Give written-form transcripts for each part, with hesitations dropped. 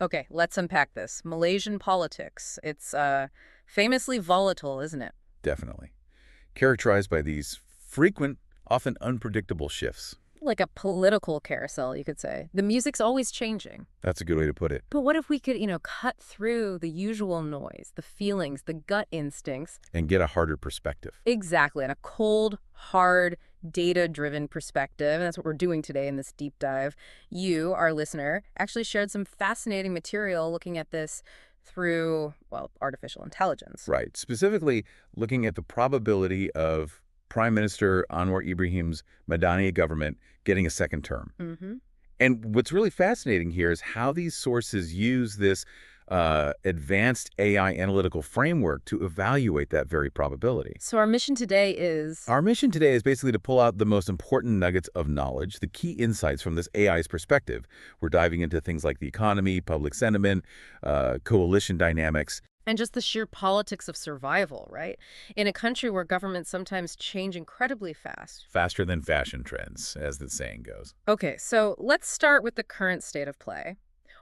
Okay, let's unpack this. Malaysian politics. It's famously volatile, isn't it? Definitely. Characterized by these frequent, often unpredictable shifts. Like a political carousel, you could say. The music's always changing. That's a good way to put it. But what if we could, cut through the usual noise, the feelings, the gut instincts? And get a harder perspective. Exactly, and a cold, hard, data-driven perspective, and that's what we're doing today in this deep dive. You, our listener, actually shared some fascinating material looking at this through, well, artificial intelligence. Right. Specifically, looking at the probability of Prime Minister Anwar Ibrahim's MADANI government getting a second term. Mm-hmm. And what's really fascinating here is how these sources use this advanced AI analytical framework to evaluate that very probability. So our mission today is... Our mission today is basically to pull out the most important nuggets of knowledge, the key insights from this AI's perspective. We're diving into things like the economy, public sentiment, coalition dynamics. And just the sheer politics of survival, right? In a country where governments sometimes change incredibly fast. Faster than fashion trends, as the saying goes. Okay, so let's start with the current state of play.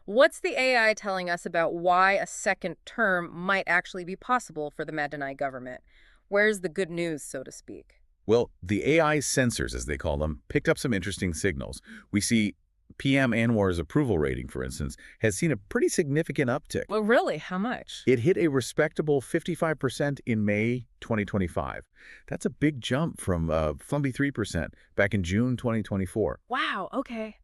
What's the AI telling us about why a second term might actually be possible for the Madani government? Where's the good news, so to speak? Well, the AI sensors, as they call them, picked up some interesting signals. We see PM Anwar's approval rating, for instance, has seen a pretty significant uptick. Well, really? How much? It hit a respectable 55% in May 2025. That's a big jump from 3% back in June 2024. Wow, okay.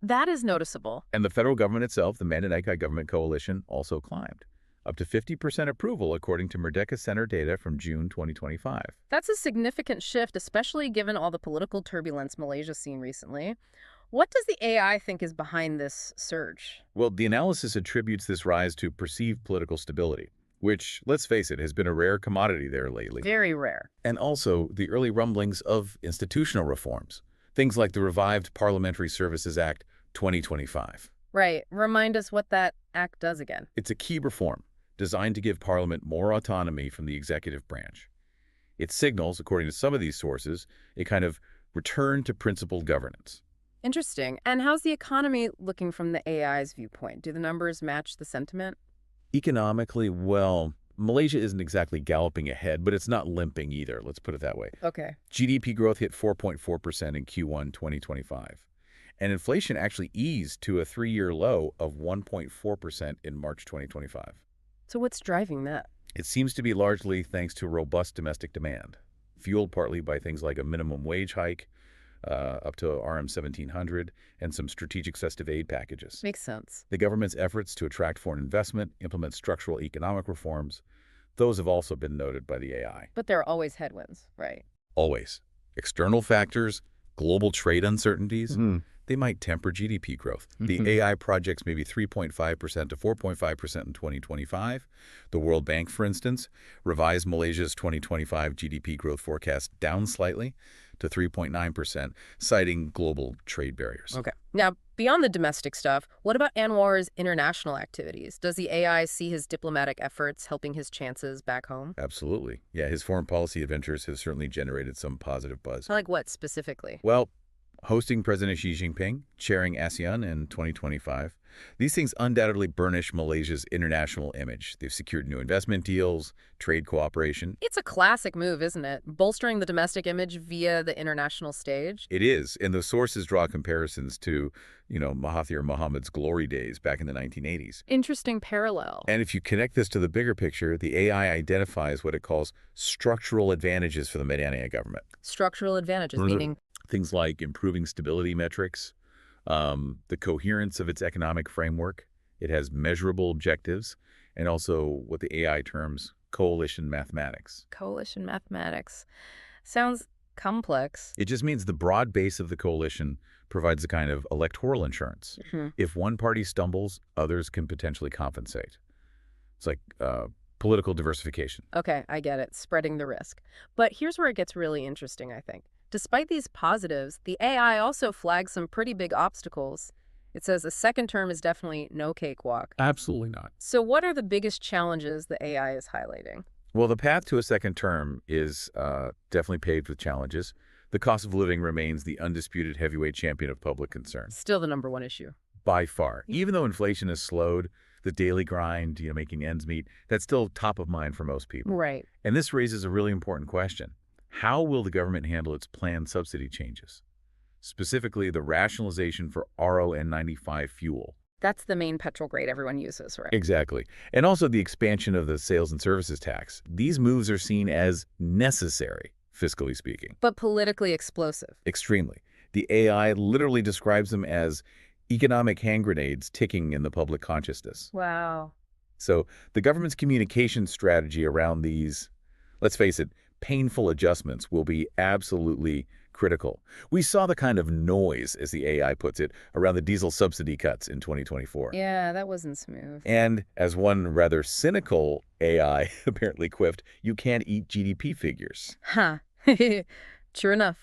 That is noticeable. And the federal government itself, the Madanai Government Coalition, also climbed, up to 50% approval according to Merdeka Center data from June 2025. That's a significant shift, especially given all the political turbulence Malaysia's seen recently. What does the AI think is behind this surge? Well, the analysis attributes this rise to perceived political stability, which, let's face it, has been a rare commodity there lately. Very rare. And also the early rumblings of institutional reforms, things like the revived Parliamentary Services Act 2025. Right. Remind us what that act does again. It's a key reform designed to give Parliament more autonomy from the executive branch. It signals, according to some of these sources, a kind of return to principled governance. Interesting. And how's the economy looking from the AI's viewpoint? Do the numbers match the sentiment? Economically, well, Malaysia isn't exactly galloping ahead, but it's not limping either. Let's put it that way. Okay. GDP growth hit 4.4% in Q1 2025. And inflation actually eased to a three-year low of 1.4% in March 2025. So what's driving that? It seems to be largely thanks to robust domestic demand, fueled partly by things like a minimum wage hike, up to RM 1700, and some strategic festive aid packages. Makes sense. The government's efforts to attract foreign investment, implement structural economic reforms, those have also been noted by the AI. But there are always headwinds, right? Always. External factors, global trade uncertainties, they might temper GDP growth. The AI projects maybe 3.5% to 4.5% in 2025. The World Bank, for instance, revised Malaysia's 2025 GDP growth forecast down slightly to 3.9%, citing global trade barriers. Okay. Now, beyond the domestic stuff, what about Anwar's international activities? Does the AI see his diplomatic efforts helping his chances back home? Absolutely. Yeah, his foreign policy adventures have certainly generated some positive buzz. Like what specifically? Well, hosting President Xi Jinping, chairing ASEAN in 2025. These things undoubtedly burnish Malaysia's international image. They've secured new investment deals, trade cooperation. It's a classic move, isn't it? Bolstering the domestic image via the international stage. It is, and the sources draw comparisons to, Mahathir Mohamad's glory days back in the 1980s. Interesting parallel. And if you connect this to the bigger picture, the AI identifies what it calls structural advantages for the Madani government. Structural advantages, meaning? Things like improving stability metrics, the coherence of its economic framework. It has measurable objectives, and also what the AI terms coalition mathematics. Coalition mathematics. Sounds complex. It just means the broad base of the coalition provides a kind of electoral insurance. If one party stumbles, others can potentially compensate. It's like political diversification. Okay, I get it. Spreading the risk. But here's where it gets really interesting, I think. Despite these positives, the AI also flags some pretty big obstacles. It says a second term is definitely no cakewalk. Absolutely not. So what are the biggest challenges the AI is highlighting? Well, the path to a second term is definitely paved with challenges. The cost of living remains the undisputed heavyweight champion of public concern. Still the #1 issue. by far. Even though inflation has slowed, the daily grind, making ends meet, that's still top of mind for most people. Right. And this raises a really important question. How will the government handle its planned subsidy changes? Specifically, the rationalization for RON95 fuel. That's the main petrol grade everyone uses, right? Exactly. And also the expansion of the sales and services tax. These moves are seen as necessary, fiscally speaking. But politically explosive. Extremely. The AI literally describes them as economic hand grenades ticking in the public consciousness. Wow. So the government's communication strategy around these, let's face it, painful adjustments will be absolutely critical. We saw the kind of noise, as the AI puts it, around the diesel subsidy cuts in 2024. Yeah, that wasn't smooth. And as one rather cynical AI apparently quipped, you can't eat GDP figures. Huh. True enough.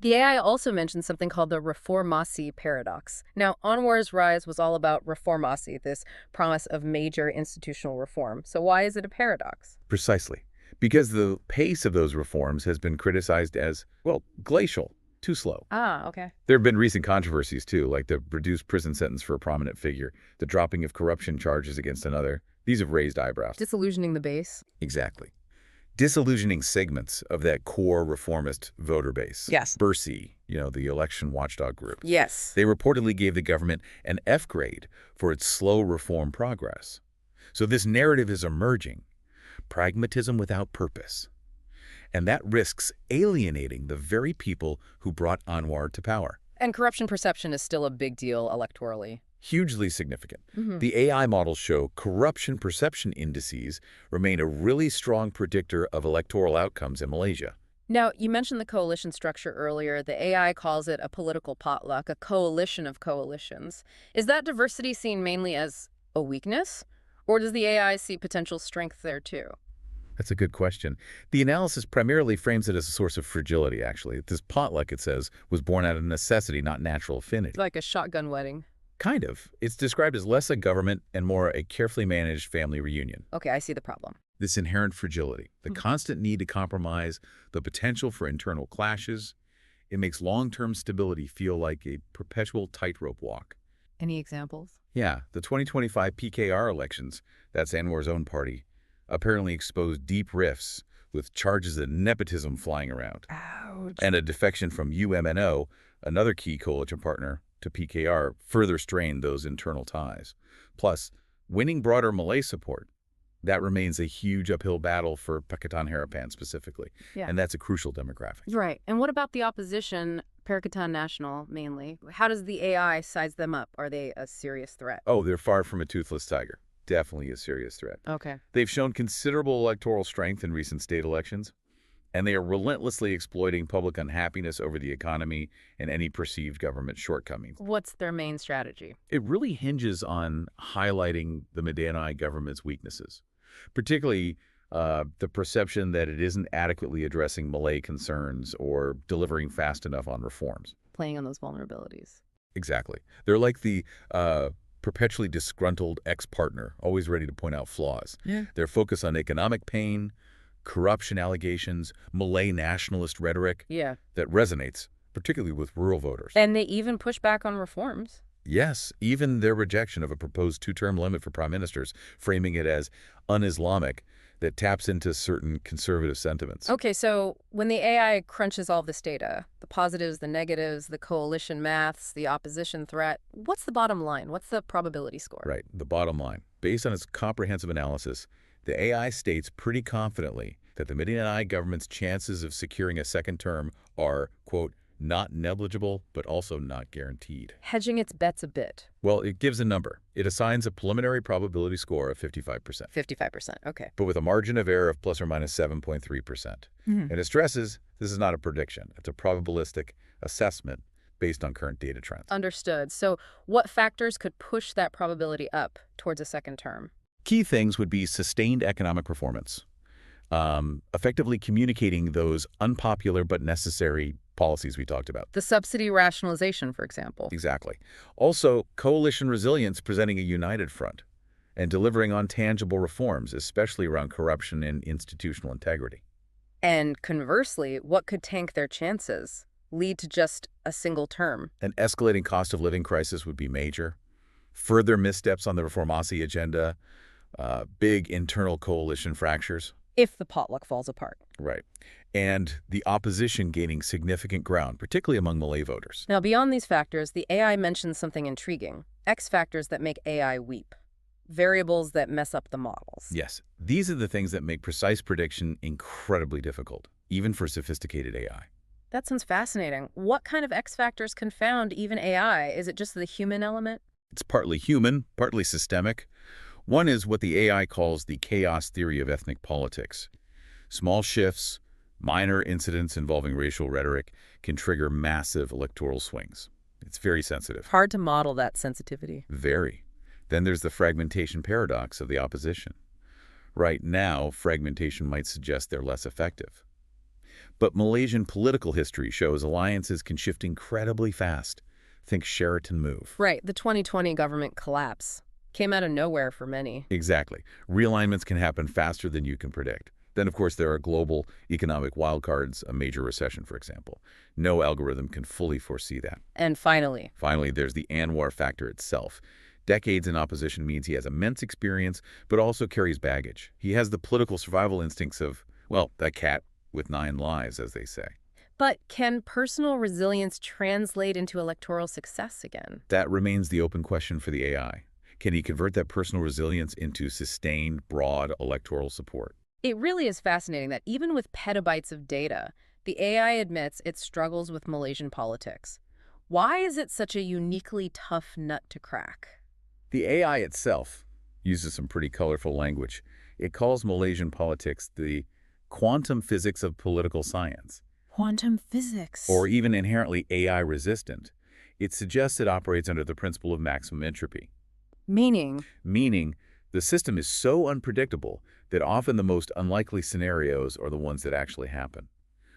The AI also mentioned something called the reformasi paradox. Now, Anwar's rise was all about reformasi, this promise of major institutional reform. So why is it a paradox? Precisely. Because the pace of those reforms has been criticized as, well, glacial, too slow. Ah, okay. There have been recent controversies, too, like the reduced prison sentence for a prominent figure, the dropping of corruption charges against another. These have raised eyebrows. Disillusioning the base. Exactly. Disillusioning segments of that core reformist voter base. Yes. Bercy, the election watchdog group. Yes. They reportedly gave the government an F grade for its slow reform progress. So this narrative is emerging. Pragmatism without purpose. And that risks alienating the very people who brought Anwar to power. And corruption perception is still a big deal electorally. Hugely significant. The AI models show corruption perception indices remain a really strong predictor of electoral outcomes in Malaysia. Now, you mentioned the coalition structure earlier. The AI calls it a political potluck, a coalition of coalitions. Is that diversity seen mainly as a weakness? Or does the AI see potential strength there too? That's a good question. The analysis primarily frames it as a source of fragility, actually. This potluck, it says, was born out of necessity, not natural affinity. Like a shotgun wedding. Kind of. It's described as less a government and more a carefully managed family reunion. Okay, I see the problem. This inherent fragility, the constant need to compromise, the potential for internal clashes, it makes long-term stability feel like a perpetual tightrope walk. Any examples? Yeah, the 2025 PKR elections, that's Anwar's own party, apparently exposed deep rifts with charges of nepotism flying around. Ouch. And a defection from UMNO, another key coalition partner to PKR, further strained those internal ties. Plus, winning broader Malay support, that remains a huge uphill battle for Perikatan Harapan specifically. Yeah. And that's a crucial demographic. Right. And what about the opposition, Perikatan Nasional mainly? How does the AI size them up? Are they a serious threat? Oh, they're far from a toothless tiger. Definitely a serious threat. Okay. They've shown considerable electoral strength in recent state elections, and they are relentlessly exploiting public unhappiness over the economy and any perceived government shortcomings. What's their main strategy? It really hinges on highlighting the MADANI government's weaknesses, particularly the perception that it isn't adequately addressing Malay concerns or delivering fast enough on reforms. Playing on those vulnerabilities. Exactly. They're like the perpetually disgruntled ex-partner, always ready to point out flaws. Yeah. Their focus on economic pain, corruption allegations, Malay nationalist rhetoric Yeah. that resonates, particularly with rural voters. And they even push back on reforms. Yes, even their rejection of a proposed two-term limit for prime ministers, framing it as un-Islamic, that taps into certain conservative sentiments. Okay, so when the AI crunches all this data, the positives, the negatives, the coalition maths, the opposition threat, what's the bottom line? What's the probability score? Right, the bottom line. Based on its comprehensive analysis, the AI states pretty confidently that the MADANI government's chances of securing a second term are, quote, not negligible, but also not guaranteed. Hedging its bets a bit. Well, it gives a number. It assigns a preliminary probability score of 55%. 55%, okay. But with a margin of error of plus or minus 7.3%. And it stresses this is not a prediction. It's a probabilistic assessment based on current data trends. Understood. So what factors could push that probability up towards a second term? Key things would be sustained economic performance, effectively communicating those unpopular but necessary policies we talked about. The subsidy rationalization, for example. Exactly. Also, coalition resilience, presenting a united front and delivering on tangible reforms, especially around corruption and institutional integrity. And conversely, what could tank their chances? Lead to just a single term? An escalating cost of living crisis would be major. Further missteps on the Reformasi agenda, big internal coalition fractures. If the potluck falls apart. Right. And the opposition gaining significant ground, particularly among Malay voters. Now, beyond these factors, the AI mentions something intriguing. X factors that make AI weep. Variables that mess up the models. Yes, these are the things that make precise prediction incredibly difficult, even for sophisticated AI. That sounds fascinating. What kind of X factors confound even AI? Is it just the human element? It's partly human, partly systemic. One is what the AI calls the chaos theory of ethnic politics. Small shifts, minor incidents involving racial rhetoric can trigger massive electoral swings. It's very sensitive. Hard to model that sensitivity. Very. Then there's the fragmentation paradox of the opposition. Right now, fragmentation might suggest they're less effective. But Malaysian political history shows alliances can shift incredibly fast. Think Sheraton move. Right, the 2020 government collapse came out of nowhere for many. Exactly. Realignments can happen faster than you can predict. Then, of course, there are global economic wildcards, a major recession, for example. No algorithm can fully foresee that. And finally, There's the Anwar factor itself. Decades in opposition means he has immense experience, but also carries baggage. He has the political survival instincts of, well, that cat with 9 lives, as they say. but can personal resilience translate into electoral success again? That remains the open question for the AI. Can he convert that personal resilience into sustained, broad electoral support? It really is fascinating that even with petabytes of data, the AI admits it struggles with Malaysian politics. Why is it such a uniquely tough nut to crack? The AI itself uses some pretty colorful language. It calls Malaysian politics the quantum physics of political science, Quantum physics. or even inherently AI-resistant. It suggests it operates under the principle of maximum entropy, Meaning? meaning the system is so unpredictable that often the most unlikely scenarios are the ones that actually happen,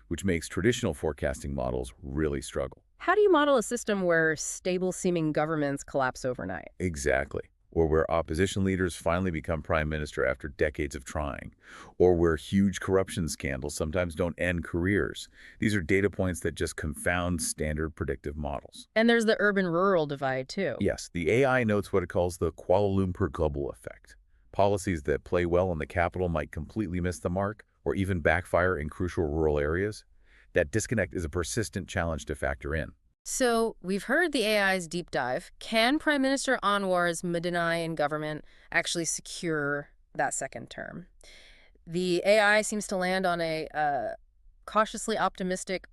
which makes traditional forecasting models really struggle. How do you model a system where stable-seeming governments collapse overnight? Exactly. Or where opposition leaders finally become prime minister after decades of trying, or where huge corruption scandals sometimes don't end careers. These are data points that just confound standard predictive models. And there's the urban-rural divide, too. Yes, the AI notes what it calls the Kuala Lumpur global effect. Policies that play well in the capital might completely miss the mark, or even backfire in crucial rural areas. That disconnect is a persistent challenge to factor in. So, we've heard the AI's deep dive. Can Prime Minister Anwar's MADANI in government actually secure that second term? The AI seems to land on a cautiously optimistic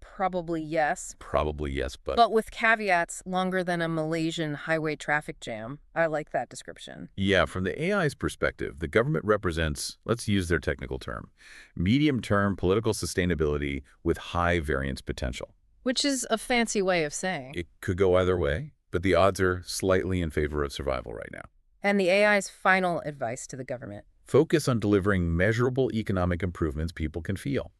probably yes, Probably yes, but with caveats longer than a Malaysian highway traffic jam. I like that description. yeah, from the AI's perspective, the government represents, let's use their technical term, medium-term political sustainability with high variance potential. Which is a fancy way of saying. It could go either way, but the odds are slightly in favor of survival right now. And the AI's final advice to the government. Focus on delivering measurable economic improvements people can feel,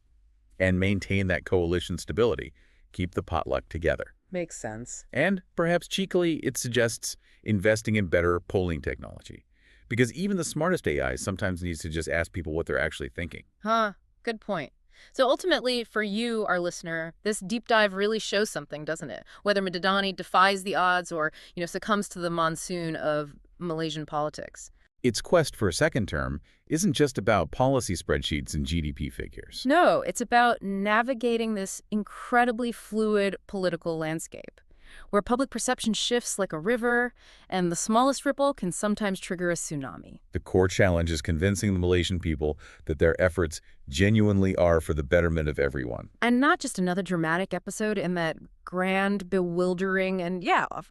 and maintain that coalition stability. Keep the potluck together. Makes sense. And perhaps cheekily, it suggests investing in better polling technology. Because even the smartest AI sometimes needs to just ask people what they're actually thinking. Huh, good point. So ultimately, for you, our listener, this deep dive really shows something, doesn't it? Whether Madani defies the odds or, succumbs to the monsoon of Malaysian politics. Its quest for a second term isn't just about policy spreadsheets and GDP figures. No, it's about navigating this incredibly fluid political landscape, where public perception shifts like a river, and the smallest ripple can sometimes trigger a tsunami. The core challenge is convincing the Malaysian people that their efforts genuinely are for the betterment of everyone. And not just another dramatic episode in that grand, bewildering, and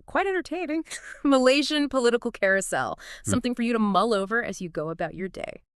quite entertaining Malaysian political carousel. Something for you to mull over as you go about your day.